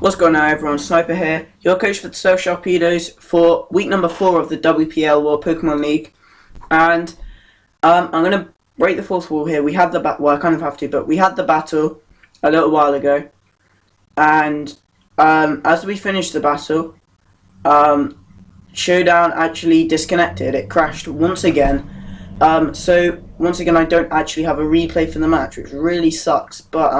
What's going on, everyone? Sniper here, your coach for the Sharpedos for week number 4 of the WPL World Pokemon League. And I'm going to break the fourth wall here. We had the well, I kind of have to, but we had the battle a little while ago. And as we finished the battle, Showdown actually disconnected. It crashed once again. So once again, I don't actually have a replay for the match, which really sucks. But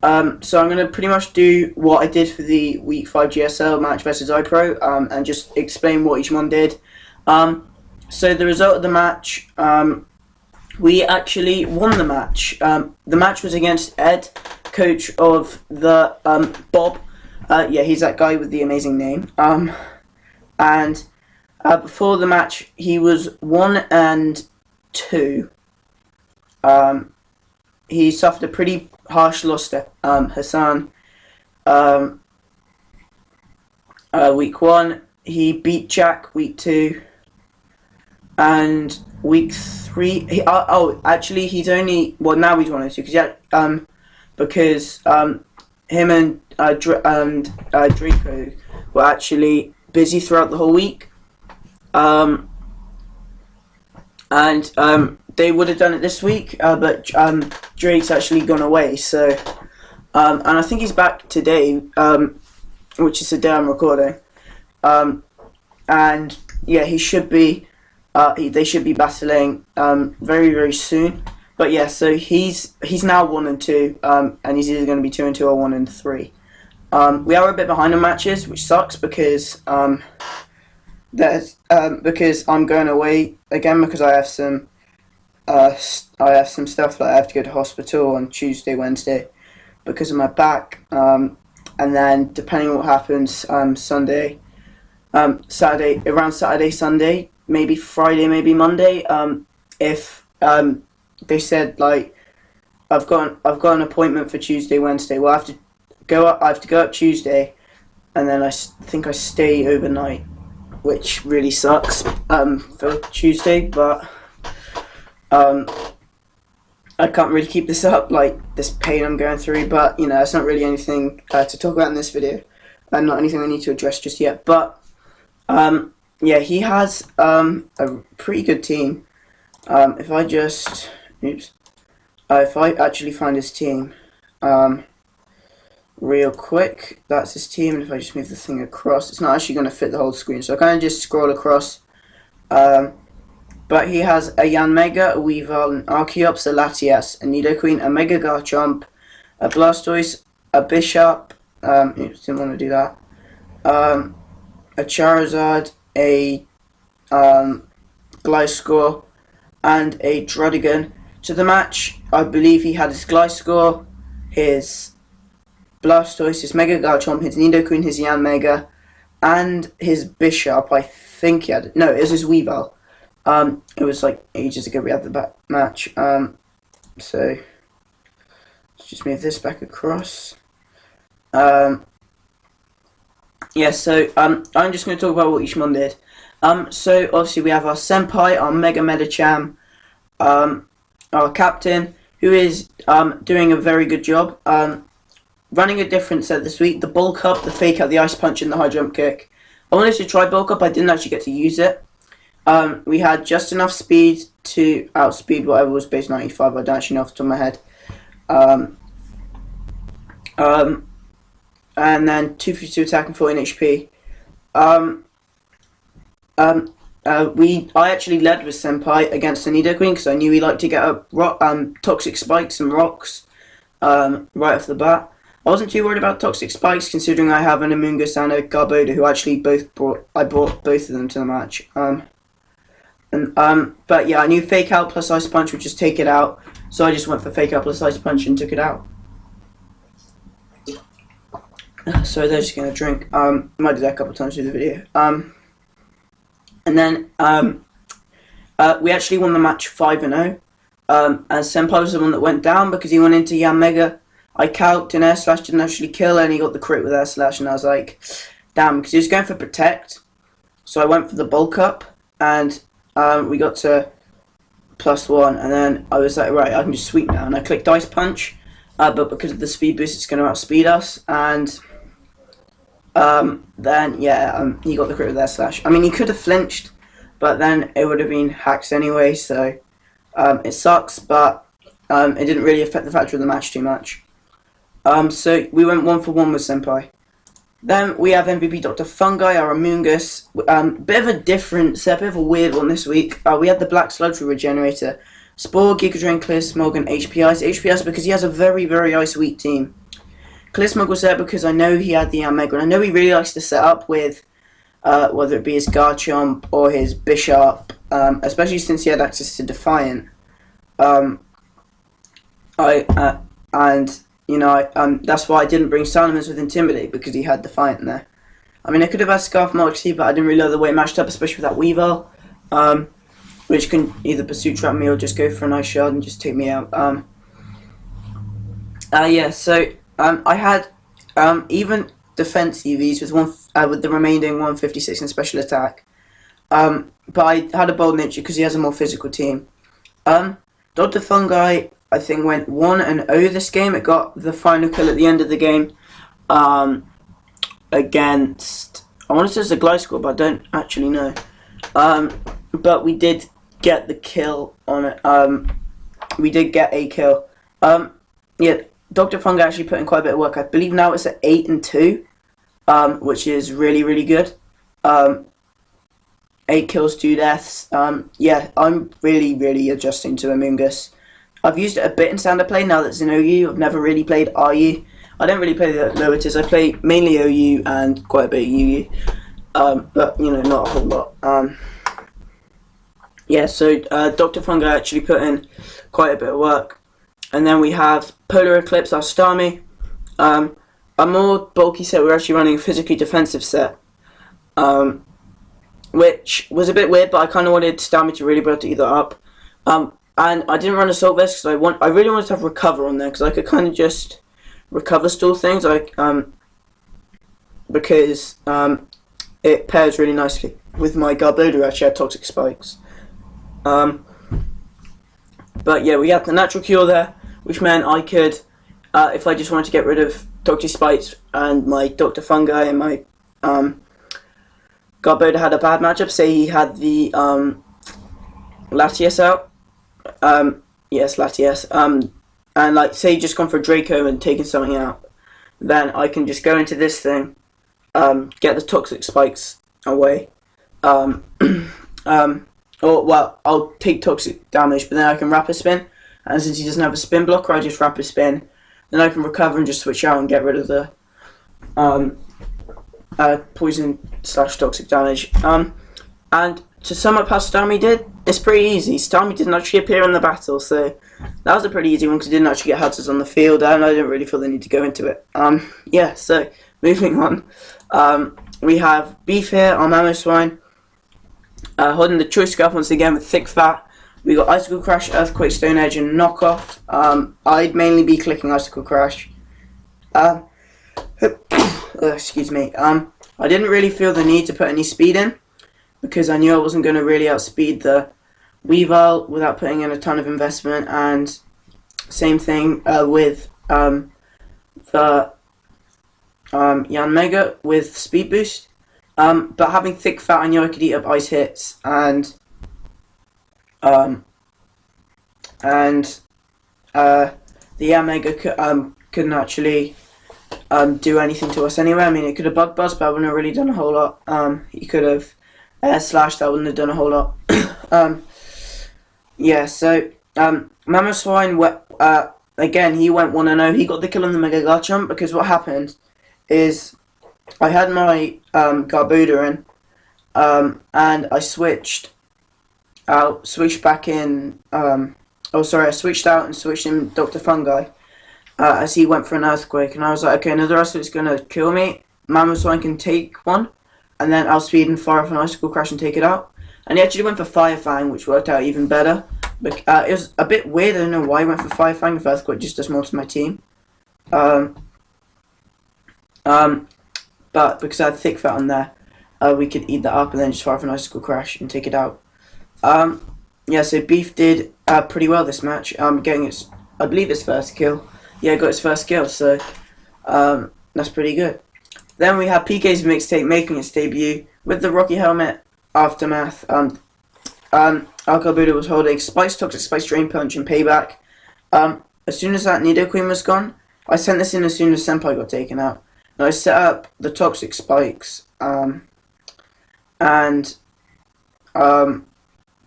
so I'm going to pretty much do what I did for the Week 5 GSL match versus iPro, and just explain what each one did. So the result of the match, we actually won the match. The match was against Ed, coach of the Bob. Yeah, he's that guy with the amazing name. And before the match, he was 1-2. He suffered a pretty harsh loss to Hassan. Week 1, he beat Jack. Week 2, and week 3. Actually, he's only now he's 1-2 because him and Draco were actually busy throughout the whole week. They would have done it this week, but Drake's actually gone away. So, and I think he's back today, which is the day I'm recording. And yeah, he should be. They should be battling very, very soon. But yeah, so he's now 1-2, and he's either going to be 2-2 or 1-3. We are a bit behind on matches, which sucks because because I'm going away again because I have some stuff, like I have to go to hospital on Tuesday, Wednesday because of my back, and then depending on what happens, Saturday, Sunday, maybe Friday, maybe Monday. If they said like I've got an appointment for Tuesday, Wednesday, well I have to go up Tuesday, and then I think I stay overnight, which really sucks for Tuesday, but I can't really keep this up, like this pain I'm going through, but you know, it's not really anything to talk about in this video, and not anything I need to address just yet. But yeah, he has a pretty good team. If I just if I actually find his team real quick, that's his team, and if I just move the thing across, it's not actually going to fit the whole screen, so I kind of just scroll across. But he has a Yanmega, a Weavile, an Archeops, a Latias, a Nidoqueen, a Mega Garchomp, a Blastoise, a Bishop, didn't want to do that, a Charizard, a Gliscor, and a Druddigon. To the match, I believe he had his Gliscor, his Blastoise, his Mega Garchomp, his Nidoqueen, his Yanmega, and his Bishop. I think he had, no, it was his Weavile. It was like ages ago we had the match. So let's just move this back across. Yeah, so I'm just going to talk about what each one did. So obviously we have our Senpai, our Mega Medicham, our captain, who is doing a very good job. Running a different set this week: the bulk up, the fake out, the ice punch, and the high jump kick. I wanted to try bulk up. I didn't actually get to use it. We had just enough speed to outspeed whatever was base 95. I don't actually know off the top of my head. And then 252 attack and 14 HP. I actually led with Senpai against the Nidoqueen because I knew he liked to get up toxic spikes and rocks right off the bat. I wasn't too worried about toxic spikes considering I have an Amoonguss and a Garbodor who actually I brought both of them to the match. But yeah, I knew fake out plus ice punch would just take it out, so I just went for fake out plus ice punch and took it out. So they're just gonna drink. I might do that a couple of times through the video. And then we actually won the match 5-0. And Senpai was the one that went down because he went into Yanmega. I calced and Air Slash didn't actually kill, and he got the crit with Air Slash, and I was like, damn, because he was going for Protect. So I went for the bulk up, and we got to +1, and then I was like, right, I can just sweep now, and I clicked Ice Punch, but because of the speed boost, it's going to outspeed us, and then yeah, he got the crit with air slash. I mean, he could have flinched, but then it would have been hacks anyway, so it sucks, but it didn't really affect the factor of the match too much. So we went 1-for-1 with Senpai. Then we have MVP Dr. Fungi, our Amoongus. Bit of a different set, bit of a weird one this week. We had the Black Sludge Regenerator, Spore, Giga Drain, Clear Smog, and HP Ice. HP Ice because he has a very, very ice weak team. Clear Smog was there because I know he had the Mega, and I know he really likes to set up with whether it be his Garchomp or his Bishop, especially since he had access to Defiant. That's why I didn't bring Salamence with Intimidate, because he had Defiant there. I mean, I could have had Scarf Moxie, but I didn't really love the way it matched up, especially with that Weavile, which can either Pursuit Trap me or just go for an Ice Shard and just take me out. I had even defense EVs with the remaining 156 in special attack. But I had a Bold Nature because he has a more physical team. Dr. Fungi, I think, went 1-0 this game. It got the final kill at the end of the game against, I want to say it's a Gliscor, but I don't actually know. But we did get the kill on it. We did get a kill. Yeah, Dr. Fungi actually put in quite a bit of work. I believe now it's at 8-2, which is really, really good. 8 kills, 2 deaths. Yeah, I'm really, really adjusting to Amoongus. I've used it a bit in standard play now that it's in OU. I've never really played RU. I don't really play the lower tiers. I play mainly OU and quite a bit of UU. But, you know, not a whole lot. Yeah, so Dr. Fungi actually put in quite a bit of work. And then we have Polar Eclipse, our Starmie. A more bulky set, we're actually running a physically defensive set. Which was a bit weird, but I kind of wanted Starmie to really be able to eat that up. And I didn't run Assault Vest because I really wanted to have Recover on there, because I could kind of just recover stall things, because it pairs really nicely with my Garbodor. Actually had Toxic Spikes. But yeah, we had the Natural Cure there, which meant I could, if I just wanted to get rid of Toxic Spikes and my Dr. Fungi and my Garbodor had a bad matchup, say he had the Latias out. Yes, Latias. And like, say you just gone for Draco and taken something out, then I can just go into this thing, get the Toxic Spikes away, or well, I'll take toxic damage, but then I can Rapid Spin, and since he doesn't have a spin blocker, I just Rapid Spin, then I can recover and just switch out and get rid of the poison / toxic damage. And to sum up how Starmie did, it's pretty easy. Starmie didn't actually appear in the battle, so that was a pretty easy one because he didn't actually get hazards on the field, and I didn't really feel the need to go into it. Yeah, so moving on. We have Beef here, our Mamoswine, holding the Choice Scarf once again with Thick Fat. We got Icicle Crash, Earthquake, Stone Edge, and Knockoff. I'd mainly be clicking Icicle Crash. Excuse me. I didn't really feel the need to put any speed in, because I knew I wasn't going to really outspeed the Weavile without putting in a ton of investment, and same thing with the Yanmega with speed boost. But having Thick Fat, I knew I could eat up ice hits, and the Yanmega couldn't actually do anything to us anyway. I mean, it could have Bug Buzz, but I wouldn't have really done a whole lot. He could have Slash, that wouldn't have done a whole lot. Yeah, so Mamoswine, again, he went 1-0. He got the kill on the Mega Garchomp, because what happened is I had my Garbodor in, and I switched out, switched back in, I switched out and switched in Dr. Fungi, as he went for an Earthquake, and I was like, okay, another Earthquake's gonna kill me. Mamoswine can take one, and then outspeed and fire off an Icicle Crash and take it out. And he actually went for Fire Fang, which worked out even better. But, it was a bit weird, I don't know why he went for Fire Fang if Earthquake just does more to my team. But because I had Thick Fat on there, we could eat that up and then just fire off an Icicle Crash and take it out. Yeah, so Beef did pretty well this match, getting I believe his first kill. yeah, got his first kill. So that's pretty good. Then we have PK's mixtape making its debut with the Rocky Helmet aftermath. Alcohol Buddha was holding Spice Toxic Spice Drain Punch and Payback. As soon as that Nido Queen was gone, I sent this in as soon as Senpai got taken out. And I set up the Toxic Spikes. Then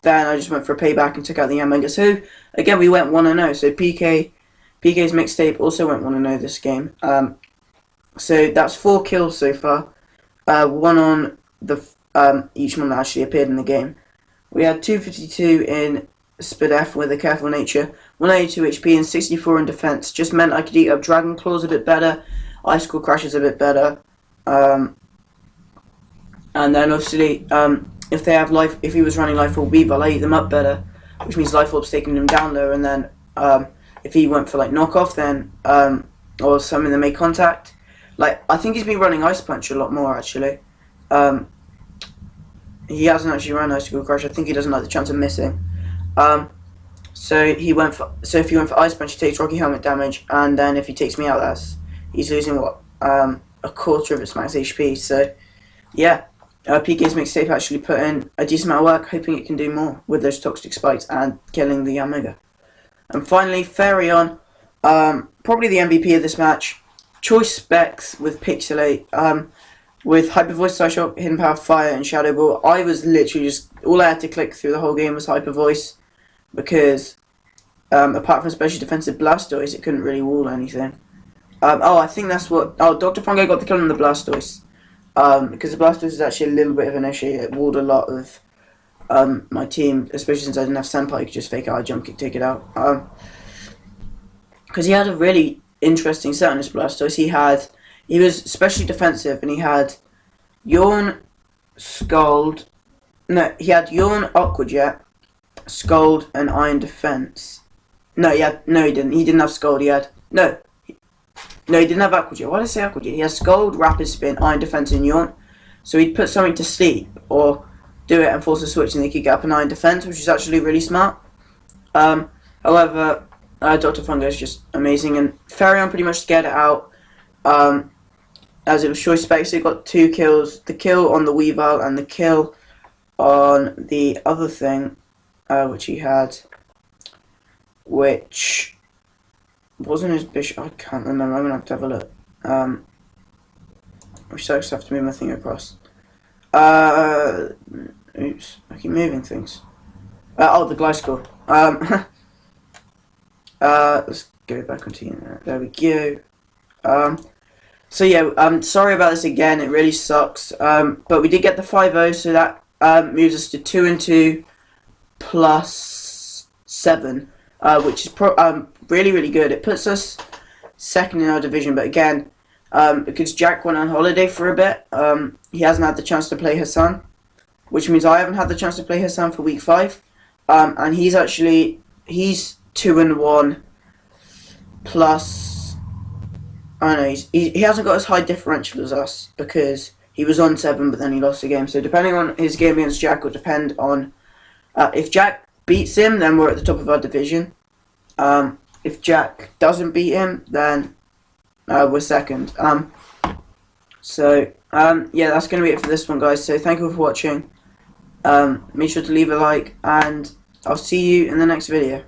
I just went for a Payback and took out the Yamanga. So again, we went 1-0. So PK's mixtape also went 1-0 this game. So that's 4 kills so far. 1 on the each one that actually appeared in the game. We had 252 in Spadef with a careful nature, 182 HP and 64 in defense. Just meant I could eat up Dragon Claws a bit better, Icicle Crashes a bit better. And then obviously, if they have life, if he was running Life Orb Weave, I eat them up better, which means Life Orb's taking them down low. And then if he went for like knockoff, then or something that made contact, like I think he's been running Ice Punch a lot more actually. He hasn't actually run Icicle Crush. I think he doesn't like the chance of missing. So if he went for Ice Punch, he takes Rocky Helmet damage, and then if he takes me out, he's losing what, a quarter of his max HP. So yeah, PK's mixtape actually put in a decent amount of work, hoping it can do more with those Toxic Spikes and killing the Yamega. And finally, Farion, probably the MVP of this match. Choice specs with Pixelate, with Hyper Voice, Psyshock, Hidden Power, Fire, and Shadow Ball. I was literally just, all I had to click through the whole game was Hyper Voice, because apart from Special Defensive Blastoise, it couldn't really wall anything. I think that's what, Dr. Fungo got the kill on the Blastoise, because the Blastoise is actually a little bit of an issue. It walled a lot of my team, especially since I didn't have Senpai, I could just fake out a jump kick, take it out. Because he had a really interesting set on his Blastoise. He was especially defensive, and he had Yawn, Scald. No, he had Yawn, Aqua Jet, Scald, and Iron Defense. No, he didn't. He didn't have Scald. He didn't have Aqua Jet. Why did I say Aqua Jet? He has Scald, Rapid Spin, Iron Defense, and Yawn. So he'd put something to sleep or do it and force a switch, and they could get up an Iron Defense, which is actually really smart. However, Dr. Fungo is just amazing, and Farion pretty much scared it out. As it was choice specs, he got 2 kills. The kill on the Weavile and the kill on the other thing, which he had, which wasn't his bishop. I can't remember. I'm gonna have to have a look. Which sucks. I have to move my thing across. Oops, I keep moving things. The Glycol. Let's go back onto here. There we go. So yeah, sorry about this again. It really sucks. But we did get the 5-0, so that moves us to 2-2 plus 7, which is really, really good. It puts us second in our division. But again, because Jack went on holiday for a bit, he hasn't had the chance to play Hassan, which means I haven't had the chance to play Hassan for week 5. And he's 2-1 plus. I don't know, he hasn't got as high differential as us, because he was on 7 but then he lost a game. So depending on his game against Jack will depend on, if Jack beats him, then we're at the top of our division. If Jack doesn't beat him, then we're second. Yeah, that's going to be it for this one, guys. So thank you for watching. Make sure to leave a like, and I'll see you in the next video.